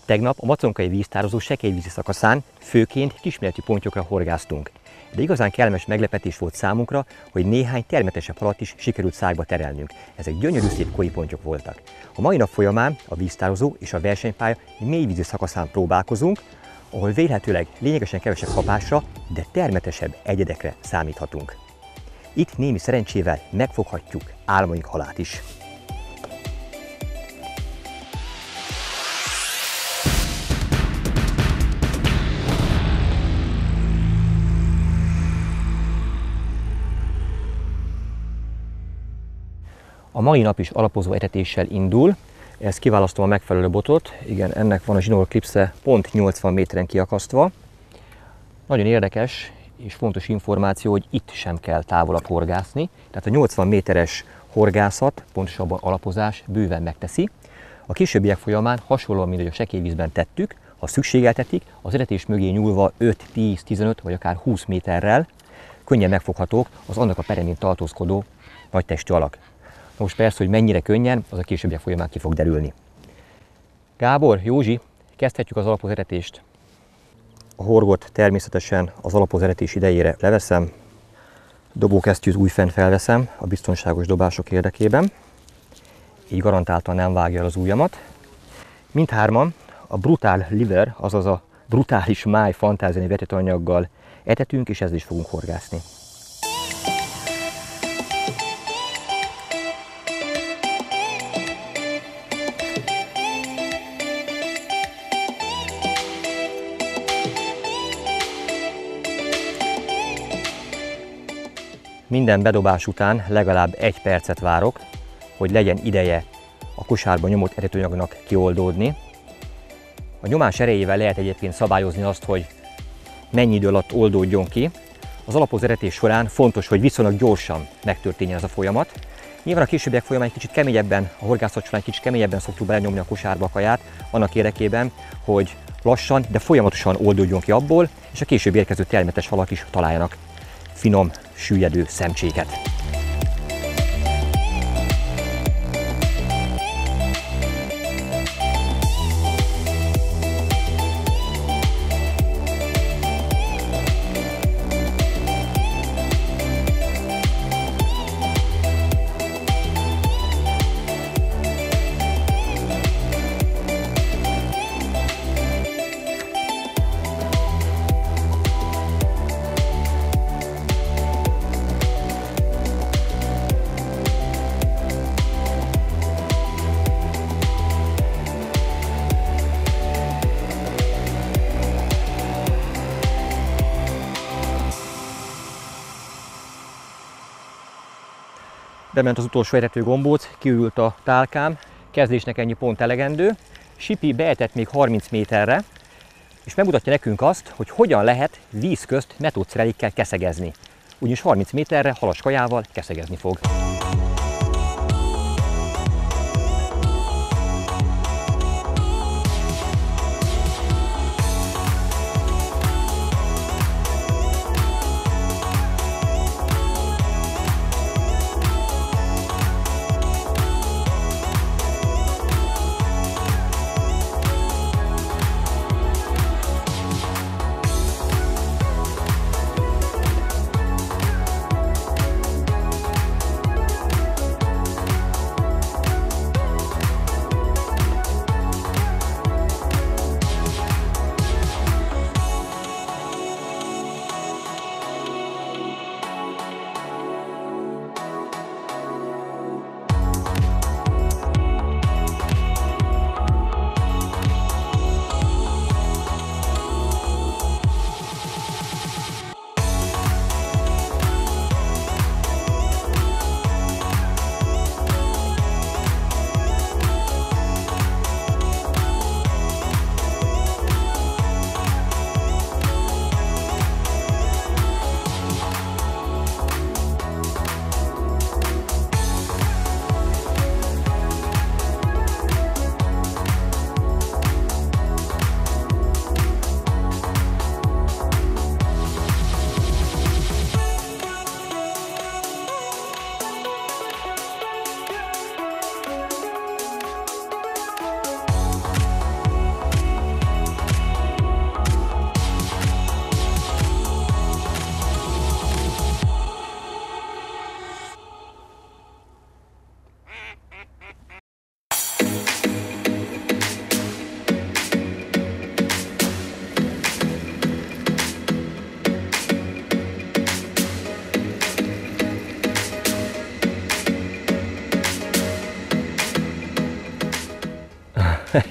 Tegnap a Maconkai víztározó sekélyvízi szakaszán főként kisméretű pontyokra horgásztunk. De igazán kellemes meglepetés volt számunkra, hogy néhány termetesebb halat is sikerült szájba terelnünk. Ezek gyönyörű szép koi pontyok voltak. A mai nap folyamán a víztározó és a versenypálya mélyvízi szakaszán próbálkozunk, ahol vélhetőleg lényegesen kevesebb kapásra, de termetesebb egyedekre számíthatunk. Itt némi szerencsével megfoghatjuk álmaink halát is. A mai nap is alapozó etetéssel indul, ezt kiválasztom a megfelelő botot, igen, ennek van a zsinór klipsze pont 80 méteren kiakasztva. Nagyon érdekes és fontos információ, hogy itt sem kell távolabb horgászni, tehát a 80 méteres horgászat, pontosabban alapozás bőven megteszi. A későbbiek folyamán hasonlóan, mint hogy a sekélyvízben tettük, ha szükségeltetik, az etetés mögé nyúlva 5, 10, 15 vagy akár 20 méterrel könnyen megfoghatók az annak a peremén tartózkodó nagy testű alak. Most persze, hogy mennyire könnyen, az a későbbiek folyamán ki fog derülni. Gábor, Józsi, kezdhetjük az alapozeretést. A horgot természetesen az alapozeretés idejére leveszem, dobókesztyűt újfent felveszem a biztonságos dobások érdekében. Így garantáltan nem vágja el az ujjamat. Mindhárman a brutál liver, azaz a brutális máj fantáziai vetetőanyaggal etetünk, és ezzel is fogunk horgászni. Minden bedobás után legalább 1 percet várok, hogy legyen ideje a kosárba nyomott etetőanyagnak kioldódni. A nyomás erejével lehet egyébként szabályozni azt, hogy mennyi idő alatt oldódjon ki. Az alapozeretés során fontos, hogy viszonylag gyorsan megtörténjen ez a folyamat. Nyilván a későbbiek folyamán egy kicsit keményebben, a horgászat során egy kicsit keményebben szoktuk belenyomni a kosárba a kaját, annak érdekében, hogy lassan, de folyamatosan oldódjon ki abból, és a később érkező termetes halak is találjanak finom, süllyedő szemcséket. Bement az utolsó etető gombóc, kiürült a tálkám, kezdésnek ennyi pont elegendő. Sipi beetett még 30 méterre, és megmutatja nekünk azt, hogy hogyan lehet víz közt metódszerelékkel keszegezni. Ugyanis 30 méterre halas kajával keszegezni fog.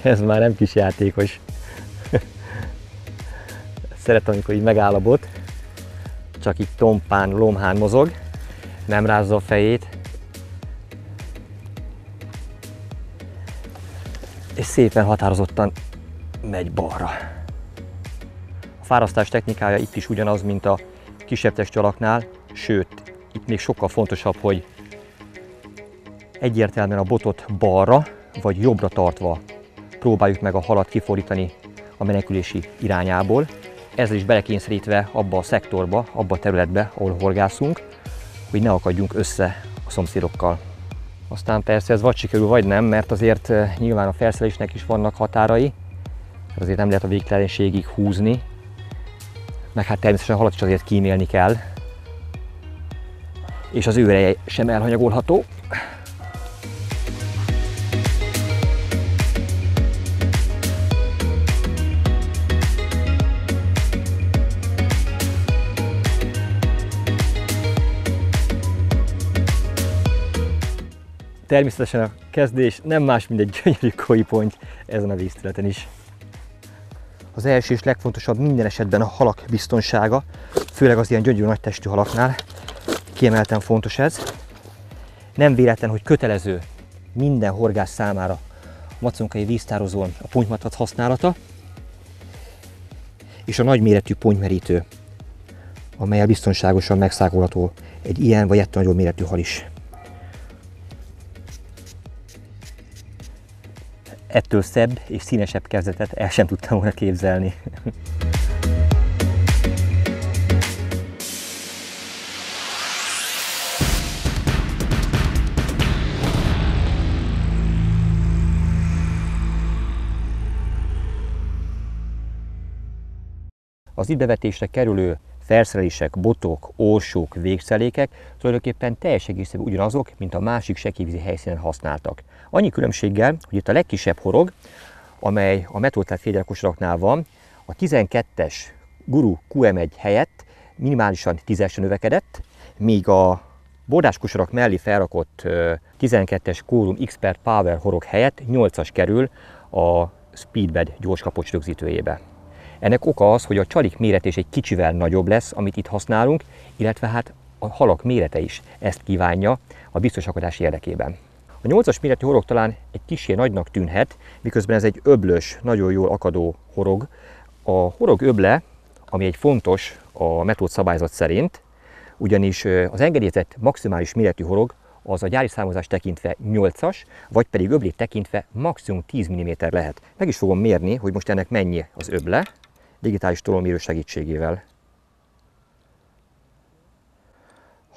Ez már nem kis játékos. Szeretem, amikor így megáll a bot, csak itt tompán, lomhán mozog, nem rázza a fejét, és szépen határozottan megy balra. A fárasztás technikája itt is ugyanaz, mint a kisebb testű alaknál, sőt, itt még sokkal fontosabb, hogy egyértelműen a botot balra vagy jobbra tartva próbáljuk meg a halat kifordítani a menekülési irányából, ezzel is belekényszerítve abba a szektorba, abba a területbe, ahol horgászunk, hogy ne akadjunk össze a szomszédokkal. Aztán persze ez vagy sikerül, vagy nem, mert azért nyilván a felszerelésnek is vannak határai, azért nem lehet a végtelenségig húzni, meg hát természetesen a halat is azért kímélni kell, és az ő ereje sem elhanyagolható. Természetesen a kezdés nem más, mint egy gyönyörű koi-ponty ezen a vízterületen is. Az első és legfontosabb minden esetben a halak biztonsága, főleg az ilyen gyönyörű nagy testű halaknál. Kiemelten fontos ez. Nem véletlen, hogy kötelező minden horgász számára a maconkai víztározón a pontymatrac használata, és a nagyméretű pontymerítő, amellyel biztonságosan megszágolható egy ilyen vagy ettől nagyobb méretű hal is. Ettől szebb és színesebb kezdetet el sem tudtam volna képzelni. Az itt bevetésre kerülő felszerelések, botok, orsók, végszelékek tulajdonképpen teljes egészében ugyanazok, mint a másik sekélyvízi helyszínen használtak. Annyi különbséggel, hogy itt a legkisebb horog, amely a metódtelt fégyelkosaraknál van, a 12-es Guru QM1 helyett minimálisan 10-esre növekedett, míg a bordáskosarak mellé felrakott 12-es Quorum Expert Power horog helyett 8-as kerül a Speedbed gyorskapocs rögzítőjébe. Ennek oka az, hogy a csalik mérete is egy kicsivel nagyobb lesz, amit itt használunk, illetve hát a halak mérete is ezt kívánja a biztos akadás érdekében. A 8-as méretű horog talán egy kissé nagynak tűnhet, miközben ez egy öblös, nagyon jól akadó horog. A horog öble, ami egy fontos a metód szabályzat szerint, ugyanis az engedélyezett maximális méretű horog az a gyári számozás tekintve 8-as, vagy pedig öblét tekintve maximum 10 mm lehet. Meg is fogom mérni, hogy most ennek mennyi az öble, digitális tolómérő segítségével.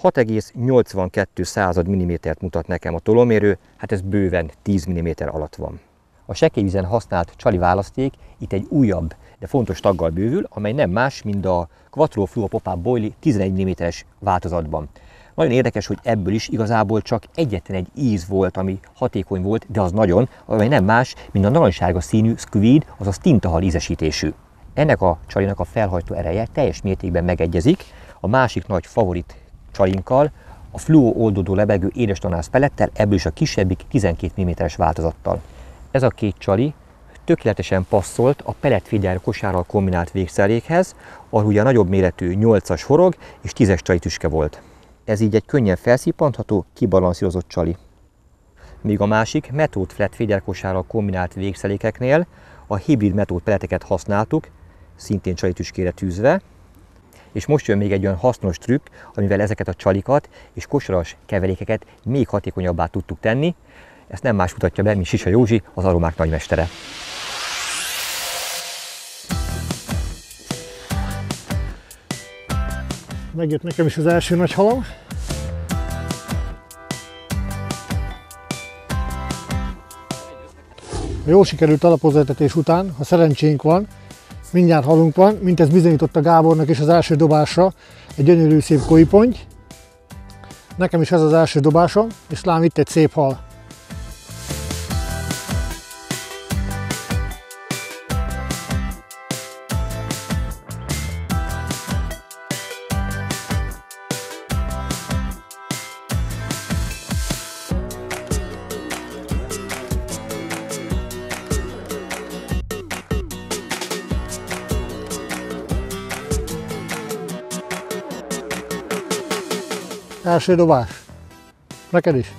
6,82 mm-t mutat nekem a tolómérő, hát ez bőven 10 mm alatt van. A sekélyvízen használt csali választék itt egy újabb, de fontos taggal bővül, amely nem más, mint a Quattro Fluo Pop-Up Boilie 11 mm-es változatban. Nagyon érdekes, hogy ebből is igazából csak egyetlen egy íz volt, ami hatékony volt, de az nagyon, amely nem más, mint a narancssárga színű squid, azaz tintahal ízesítésű. Ennek a csalinak a felhajtó ereje teljes mértékben megegyezik a másik nagy favorit csalinkkal, a fluo oldódó lebegő édestanász pelettel, ebből is a kisebbik 12 mm-es változattal. Ez a két csali tökéletesen passzolt a pelletfégyelő kosárral kombinált végszerékhez, ahol ugye a nagyobb méretű 8-as horog és 10-es csalitüske volt. Ez így egy könnyen felszippantható, kibalanszírozott csali. Míg a másik metód flat fégyelkosárral kombinált végszerékeknél a hibrid metód peleteket használtuk, szintén csalitüskére tűzve, és most jön még egy olyan hasznos trükk, amivel ezeket a csalikat és kosaras keverékeket még hatékonyabbá tudtuk tenni. Ezt nem más mutatja be, mint Sisa Józsi, az aromák nagymestere. Megjött nekem is az első nagy halam. A jól sikerült alapozóetetés után, ha szerencsénk van, mindjárt halunk van, mint ez bizonyította Gábornak is az első dobásra, egy gyönyörű szép koi-ponty. Nekem is ez az első dobásom, és lám itt egy szép hal. Első dobás. Neked is.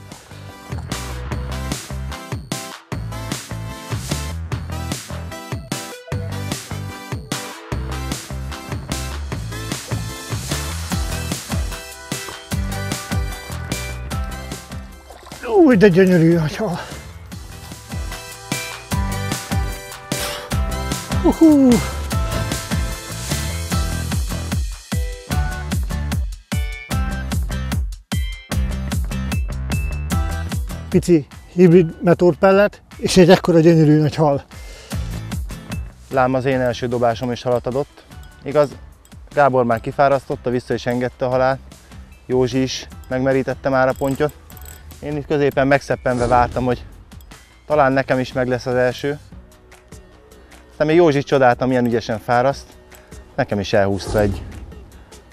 Új, de gyönyörű nagy hal. Pici hibrid metódpellet és egy ekkora gyönyörű nagy hal. Lám az én első dobásom is halat adott. Igaz, Gábor már kifárasztotta, vissza is engedte a halát. Józsi is megmerítette már a pontyot. Én itt középen megszeppenve vártam, hogy talán nekem is meg lesz az első. Aztán még Józsit csodáltam, milyen ügyesen fáraszt. Nekem is elhúzta egy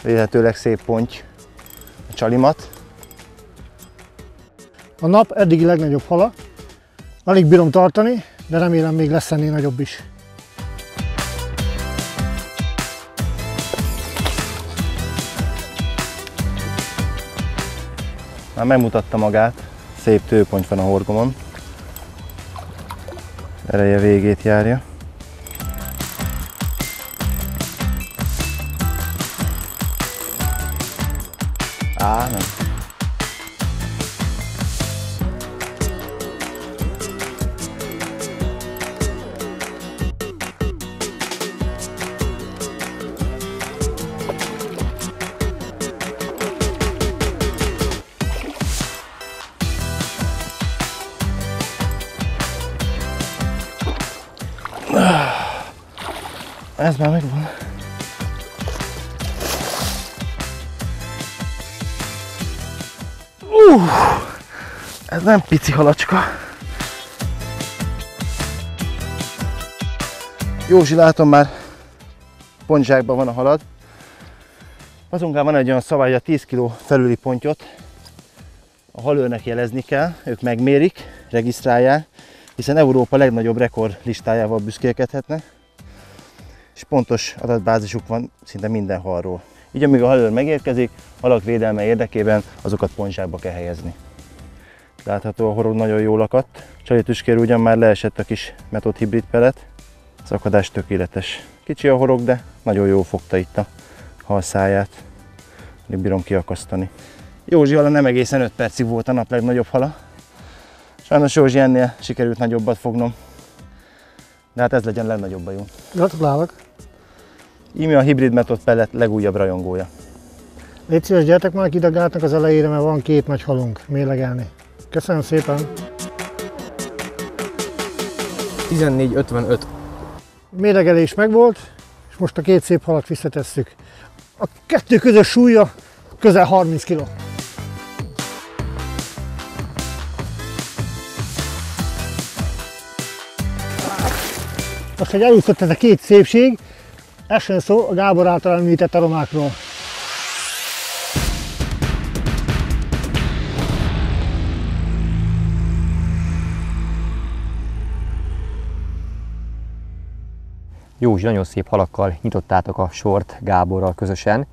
véletőleg szép ponty a csalimat. A nap eddigi legnagyobb hala. Alig bírom tartani, de remélem még lesz ennél nagyobb is. Már megmutatta magát, szép tőponty van a horgomon. Ereje végét járja. Nem. Ez már megvan. Ez nem pici halacska. Józsi, látom, már pontzsákban van a halad. Azunkán van egy olyan szabály, hogy a 10 kg felüli pontyot a halőrnek jelezni kell, ők megmérik, regisztrálják, hiszen Európa legnagyobb rekord listájával büszkélkedhetnek, és pontos adatbázisuk van szinte minden halról. Így amíg a halőr megérkezik, halak védelme érdekében azokat pontzsákba kell helyezni. Látható, a horog nagyon jól akadt. Csalitüskér ugyan már leesett a kis metód hibrid pellet. Az akadás tökéletes. Kicsi a horog, de nagyon jól fogta itt a hal száját. Még bírom kiakasztani. Józsi hala nem egészen 5 percig volt a nap legnagyobb hala. Sajnos Józsi ennél sikerült nagyobbat fognom. De hát ez legyen legnagyobb a jó. Gratulálok! Íme a hibrid metód pellet legújabb rajongója. Légy szíves, gyertek már ide a gátnak az elejére, mert van 2 nagy halunk mélegelni. Köszönöm szépen! 14,55. Méregelés megvolt, és most a 2 szép halat visszatesszük. A 2 közös súlya közel 30 kg. Most, hogy elúszott ez a 2 szépség, essen szó a Gábor által említett aromákról. Józsi, nagyon szép halakkal nyitottátok a sort Gáborral közösen.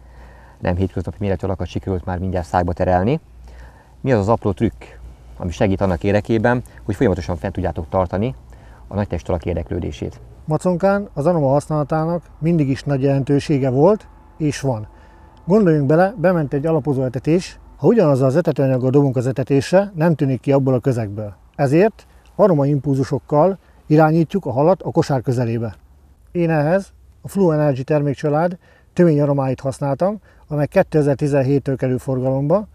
Nem hétköznapi méretű halakat sikerült már mindjárt szájba terelni. Mi az az apró trükk, ami segít annak érdekében, hogy folyamatosan fent tudjátok tartani a nagy testhalak érdeklődését? Maconkán az aroma használatának mindig is nagy jelentősége volt, és van. Gondoljunk bele, bement egy alapozó etetés, ha ugyanazzal az etetőanyaggal dobunk az etetésre, nem tűnik ki abból a közegből. Ezért aromaimpulzusokkal irányítjuk a halat a kosár közelébe. Én ehhez a Fluo Energy termékcsalád töményaromáit használtam, amely 2017-től kerül forgalomba,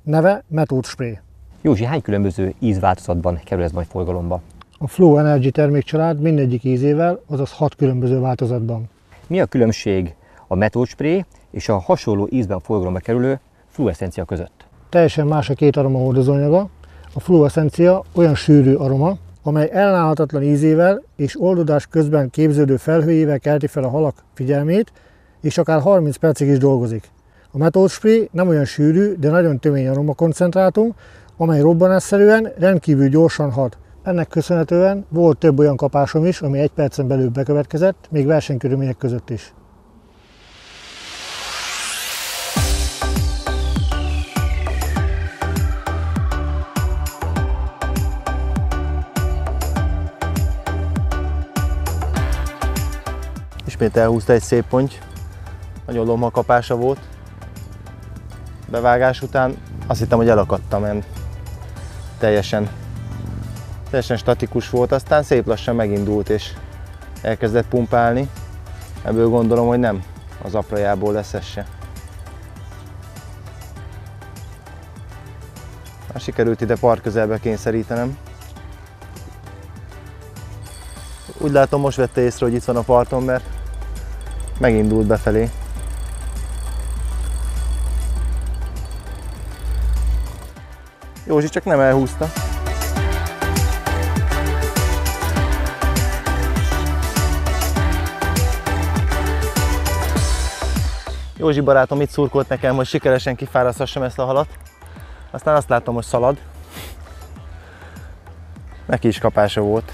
neve Metód Spray. Józsi, hány különböző ízváltozatban kerül ez majd forgalomba? A Fluo Energy termékcsalád mindegyik ízével, azaz 6 különböző változatban. Mi a különbség a Metód Spray és a hasonló ízben forgalomba kerülő Fluo Essentia között? Teljesen más a 2 aromahordozóanyaga. A Fluo Essentia olyan sűrű aroma, amely ellenállhatatlan ízével és oldódás közben képződő felhőjével kelti fel a halak figyelmét, és akár 30 percig is dolgozik. A Metód Spray nem olyan sűrű, de nagyon tömény aromakoncentrátum, amely robbanásszerűen rendkívül gyorsan hat. Ennek köszönhetően volt több olyan kapásom is, ami 1 percen belül bekövetkezett, még versenykörülmények között is. Ismét elhúzta egy szép ponty. Nagyon lomha kapása volt. Bevágás után azt hittem, hogy elakadtam, mert teljesen statikus volt, aztán szép lassan megindult és elkezdett pumpálni. Ebből gondolom, hogy nem az aprajából lesz ez se. Sikerült ide part közelbe kényszerítenem. Úgy látom, most vette észre, hogy itt van a parton, mert megindult befelé. Józsi csak nem elhúzta. Józsi barátom itt szurkolt nekem, hogy sikeresen kifárasztassam ezt a halat. Aztán azt látom, hogy szalad. Neki is kapása volt.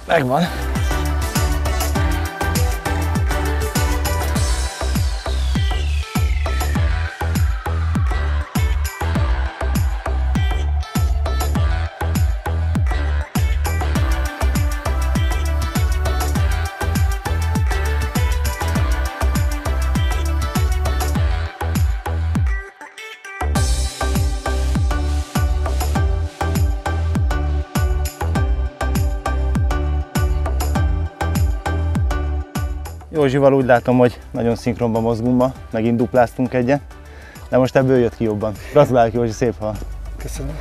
Megvan. Józsival úgy látom, hogy nagyon szinkronban mozgunk ma, megint dupláztunk egyet, de most ebből jött ki jobban. Gratulálok, Józsi, szép hal! Köszönöm.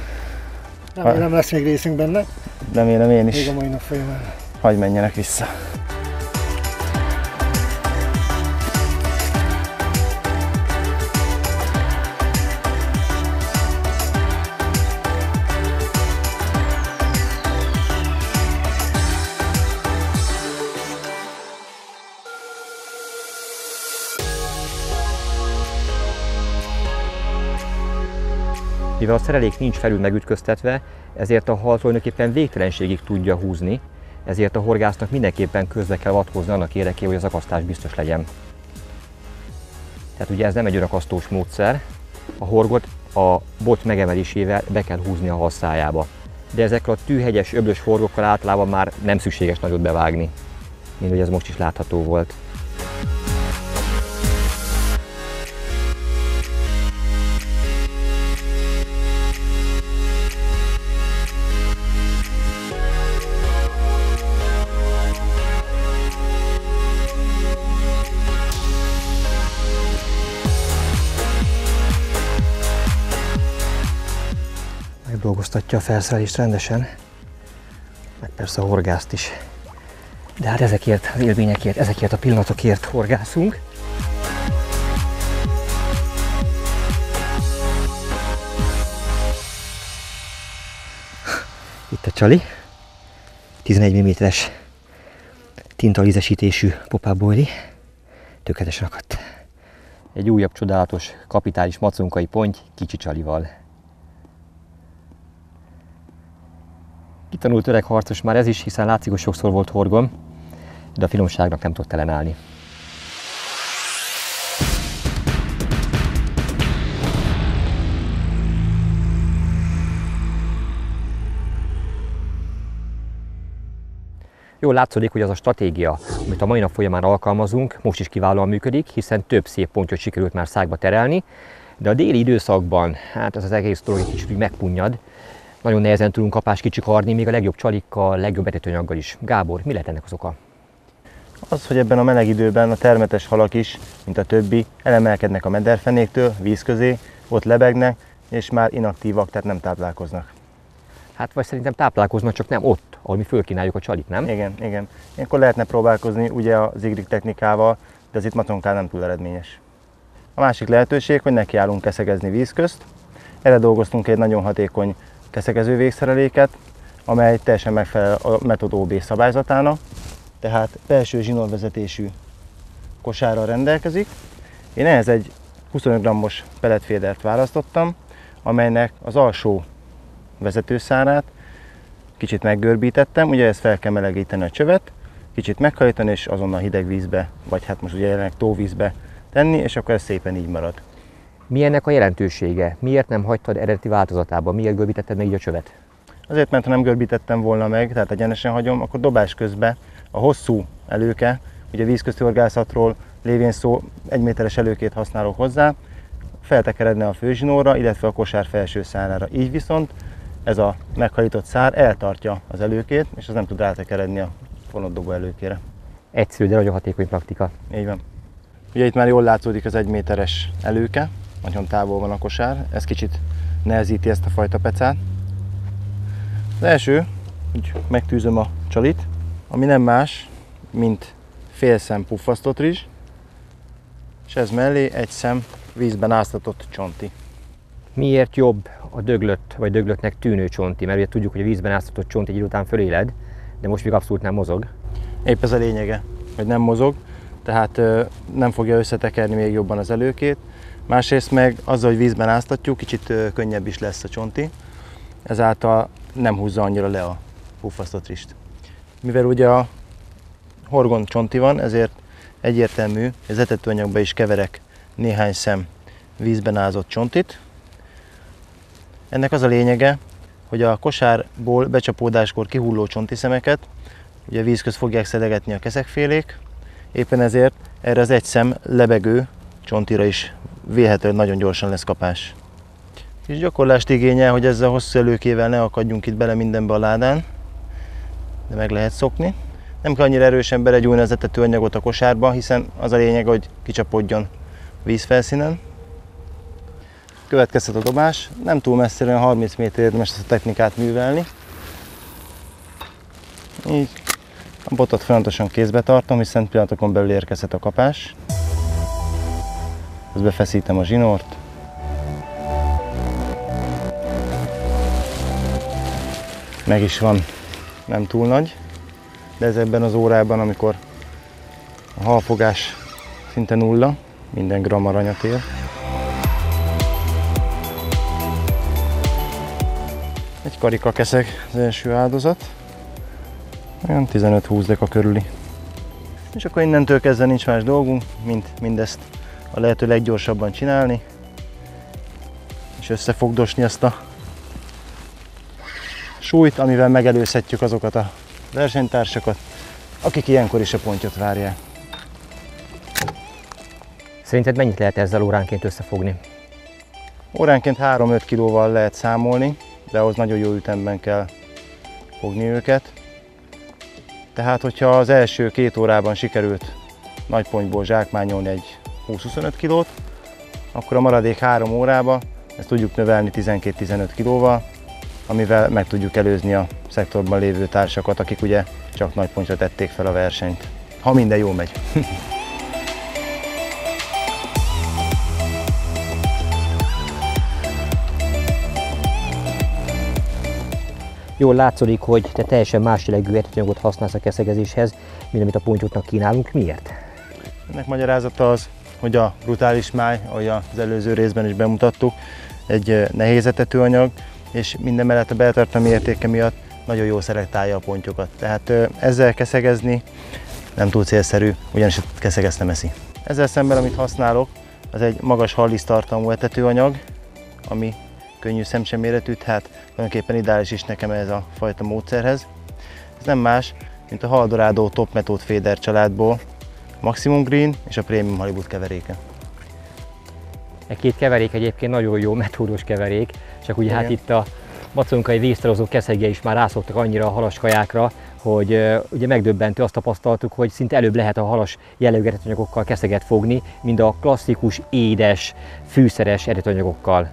Nem lesz még részünk benne. Remélem én is. Még a mai nap folyamán. Hadd menjenek vissza. Mivel a szerelék nincs felül megütköztetve, ezért a hal tulajdonképpen végtelenségig tudja húzni, ezért a horgásznak mindenképpen közbe kell avatkozni annak érdekében, hogy az akasztás biztos legyen. Tehát ugye ez nem egy önakasztós módszer, a horgot a bot megemelésével be kell húzni a hal szájába. De ezekkel a tűhegyes, öblös horgokkal általában már nem szükséges nagyot bevágni, mint hogy ez most is látható volt. Dolgoztatja a felszerelést rendesen, meg persze a horgászt is. De hát ezekért az élményekért, ezekért a pillanatokért horgászunk. Itt a csali, 11 mm-es tintavízesítésű popáboili, tökéletesen akadt. Egy újabb csodálatos kapitális macunkai ponty kicsi csalival. Kitanult öreg harcos már ez is, hiszen látszik, hogy sokszor volt horgom, de a finomságnak nem tudott ellenállni. Jól látszódik, hogy az a stratégia, amit a mai nap folyamán alkalmazunk, most is kiválóan működik, hiszen több szép pontyot sikerült már szágba terelni, de a déli időszakban, hát ez az egész dolog egy kicsit megpunnyad. Nagyon nehezen tudunk kapáskicsikarni, még a legjobb csalikkal, legjobb etetőanyaggal is. Gábor, mi lehet ennek az oka? Az, hogy ebben a meleg időben a termetes halak is, mint a többi, elemelkednek a mederfenéktől, víz közé, ott lebegnek, és már inaktívak, tehát nem táplálkoznak. Hát vagy szerintem táplálkoznak, csak nem ott, ahol mi fölkínáljuk a csalit, nem? Igen, igen. Ilyenkor lehetne próbálkozni ugye az igrik technikával, de ez itt maconkán nem túl eredményes. A másik lehetőség, hogy nekiállunk keszegezni víz közt. Erre dolgoztunk egy nagyon hatékony keszegező végszereléket, amely teljesen megfelel a Method OB szabályzatának, tehát belső zsinórvezetésű kosárral rendelkezik, Én ehhez egy 25 g-os pelletfédert választottam, amelynek az alsó vezetőszárát kicsit meggörbítettem, ugye ezt fel kell melegíteni a csövet, kicsit meghajtani és azonnal hideg vízbe, vagy hát most ugye jelenleg tóvízbe tenni, és akkor ez szépen így marad. Mi ennek a jelentősége? Miért nem hagytad eredeti változatában? Miért görbítetted meg így a csövet? Azért, mert ha nem görbítettem volna meg, tehát egyenesen hagyom, akkor dobás közben a hosszú előke, ugye vízközti horgászatról lévén szó 1 méteres előkét használok hozzá, feltekeredne a főzsinórra, illetve a kosár felső szárára. Így viszont ez a meghajított szár eltartja az előkét, és az nem tud rátekeredni a fonott dobó előkére. Egyszerű, de nagyon hatékony praktika. Így van. Ugye itt már jól látszódik az 1 méteres előke, nagyon távol van a kosár, ez kicsit nehezíti ezt a fajta pecát. Az első, hogy megtűzöm a csalit, ami nem más, mint fél szem puffasztott rizs, és ez mellé egy szem vízben áztatott csonti. Miért jobb a döglött vagy döglöttnek tűnő csonti? Mert ugye tudjuk, hogy a vízben áztatott csonti egy idő után föléled, de most még abszolút nem mozog. Épp ez a lényege, hogy nem mozog, tehát nem fogja összetekerni még jobban az előkét. Másrészt meg azzal, hogy vízben áztatjuk, kicsit könnyebb is lesz a csonti, ezáltal nem húzza annyira le a puffasztott rizst. Mivel ugye a horgon csonti van, ezért egyértelmű, hogy az etetőanyagba is keverek néhány szem vízben ázott csontit. Ennek az a lényege, hogy a kosárból becsapódáskor kihulló csontiszemeket ugye víz közt fogják szedegetni a keszegfélék, éppen ezért erre az egy szem lebegő csontira is vélhetően nagyon gyorsan lesz kapás. És gyakorlást igényel, hogy ezzel a hosszú előkével ne akadjunk itt bele mindenbe a ládán, de meg lehet szokni. Nem kell annyira erősen belegyújni az etetőanyagot a kosárba, hiszen az a lényeg, hogy kicsapódjon a vízfelszínen. Következhet a dobás, nem túl messzire, 30 méter érdemes ezt a technikát művelni. Így a botot folyamatosan kézbe tartom, hiszen pillanatokon belül érkezhet a kapás. Közben feszítem a zsinort. Meg is van, nem túl nagy, de ez ebben az órában, amikor a halfogás szinte nulla, minden gramm aranyat ér. Egy karika keszeg az első áldozat, olyan 15-20 deka körüli. És akkor innentől kezdve nincs más dolgunk, mint mindezt a lehető leggyorsabban csinálni, és összefogdosni azt a súlyt, amivel megelőzhetjük azokat a versenytársakat, akik ilyenkor is a pontyot várják. Szerinted mennyit lehet ezzel óránként összefogni? Óránként 3-5 kilóval lehet számolni, de ahhoz nagyon jó ütemben kell fogni őket. Tehát, hogyha az első 2 órában sikerült nagy pontyból zsákmányolni egy 20-25 kilót, akkor a maradék 3 órában ezt tudjuk növelni 12-15 kilóval, amivel meg tudjuk előzni a szektorban lévő társakat, akik ugye csak nagy pontyra tették fel a versenyt. Ha minden jól megy. Jól látszódik, hogy te teljesen más jellegű etetőanyagot használsz a keszegezéshez, mint amit a pontyoknak kínálunk. Miért? Ennek magyarázata az, hogy a brutális máj, ahogy az előző részben is bemutattuk, egy nehéz etetőanyag, és minden mellett a beltartalmi értéke miatt nagyon jól szelektálja a pontyokat. Tehát ezzel keszegezni nem túl célszerű, ugyanis a keszeg ezt nem eszi. Ezzel szemben, amit használok, az egy magas hallisztartalmú etetőanyag, ami könnyű szemcseméretű, tehát tulajdonképpen ideális is nekem ez a fajta módszerhez. Ez nem más, mint a Haldorado Top Method Féder családból Maximum Green és a Premium Hollywood keveréke. E két keverék egyébként nagyon jó metódos keverék, csak ugye hát itt a maconkai víztarozó keszegje is már rászoktak annyira a halas kajákra, hogy ugye megdöbbentő, azt tapasztaltuk, hogy szinte előbb lehet a halas jellegű etetőanyagokkal keszeget fogni, mint a klasszikus, édes, fűszeres etetőanyagokkal.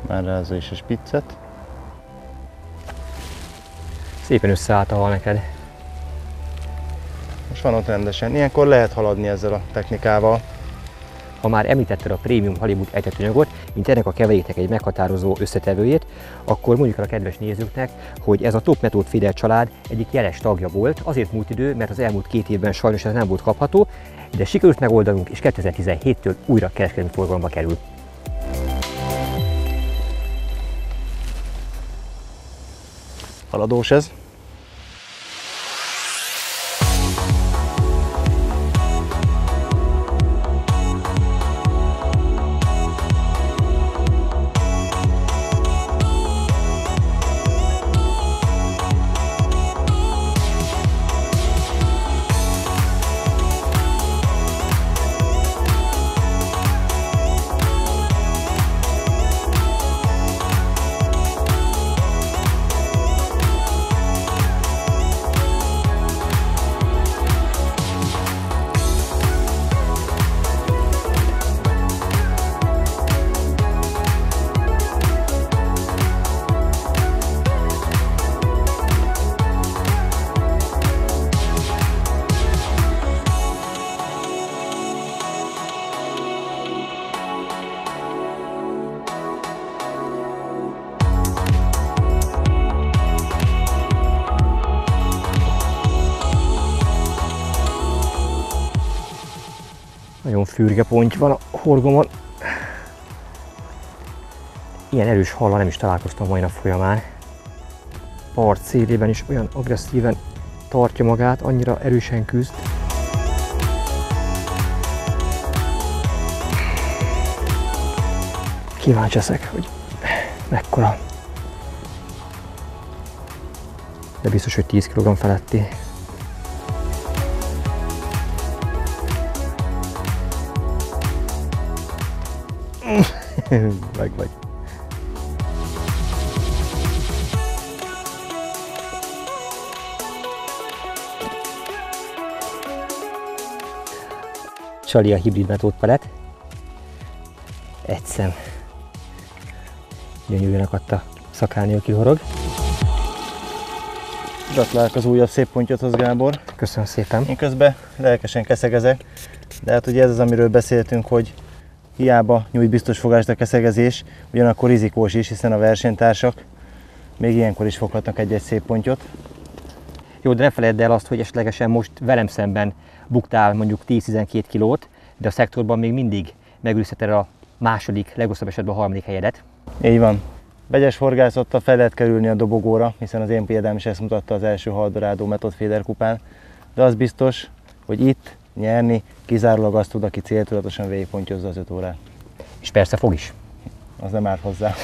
Már rázza is a spiccet. Szépen összeállt a hal neked. Most van ott rendesen. Ilyenkor lehet haladni ezzel a technikával. Ha már említetted a Premium Hollywood etetőanyagot, mint ennek a keveréknek egy meghatározó összetevőjét, akkor mondjuk el a kedves nézőknek, hogy ez a Top Method Féder család egyik jeles tagja volt. Azért múlt idő, mert az elmúlt 2 évben sajnos ez nem volt kapható. de sikerült megoldanunk, és 2017-től újra kereskedelmi forgalomba kerül. Haladós ez. Nagyon fürge ponty van a horgomon. Ilyen erős hallal nem is találkoztam mai nap folyamán. Part szélében is olyan agresszíven tartja magát, annyira erősen küzd. Kíváncsi leszek, hogy mekkora. De biztos, hogy 10 kg feletti. Meg vagy. Csali a hibrid metódpalet. Egy szem. Gyönyörűen akadta szakálni, aki horog. Gratulálok az újabb szép pontyodhoz, Gábor. Köszönöm szépen. Én közben lelkesen keszegezek, de hát ugye ez az, amiről beszéltünk, hogy hiába nyújt biztos fogást a keszegezés, ugyanakkor rizikós is, hiszen a versenytársak még ilyenkor is foghatnak egy-egy szép pontyot. Jó, de ne feledd el azt, hogy esetlegesen most velem szemben buktál mondjuk 10-12 kilót, de a szektorban még mindig megőrizheted a második, legrosszabb esetben a harmadik helyedet. Így van. Vegyes horgászattal fel lehet kerülni a dobogóra, hiszen az én példám is ezt mutatta az első Haldorado Method Feeder kupán, de az biztos, hogy itt nyerni kizárólag azt tud, aki céltudatosan végigpontyozza az 5 órát. És persze fog is. Az nem árt hozzá.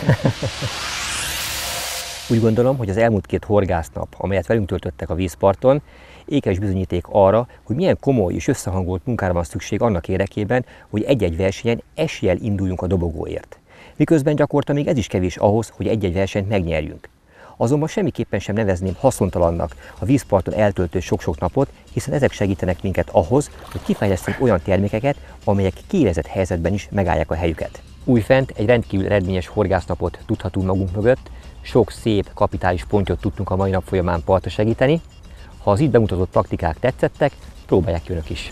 Úgy gondolom, hogy az elmúlt 2 horgásznap, amelyet velünk töltöttek a vízparton, ékes bizonyíték arra, hogy milyen komoly és összehangolt munkára van szükség annak érdekében, hogy egy-egy versenyen eséllyel induljunk a dobogóért. Miközben gyakorta még ez is kevés ahhoz, hogy egy-egy versenyt megnyerjünk. Azonban semmiképpen sem nevezném haszontalannak a vízparton eltöltő sok-sok napot, hiszen ezek segítenek minket ahhoz, hogy kifejlesztünk olyan termékeket, amelyek kiélezett helyzetben is megállják a helyüket. Újfent egy rendkívül eredményes horgásznapot tudhatunk magunk mögött, sok szép, kapitális pontyot tudtunk a mai nap folyamán partra segíteni. Ha az itt bemutatott praktikák tetszettek, próbálják ki önök is.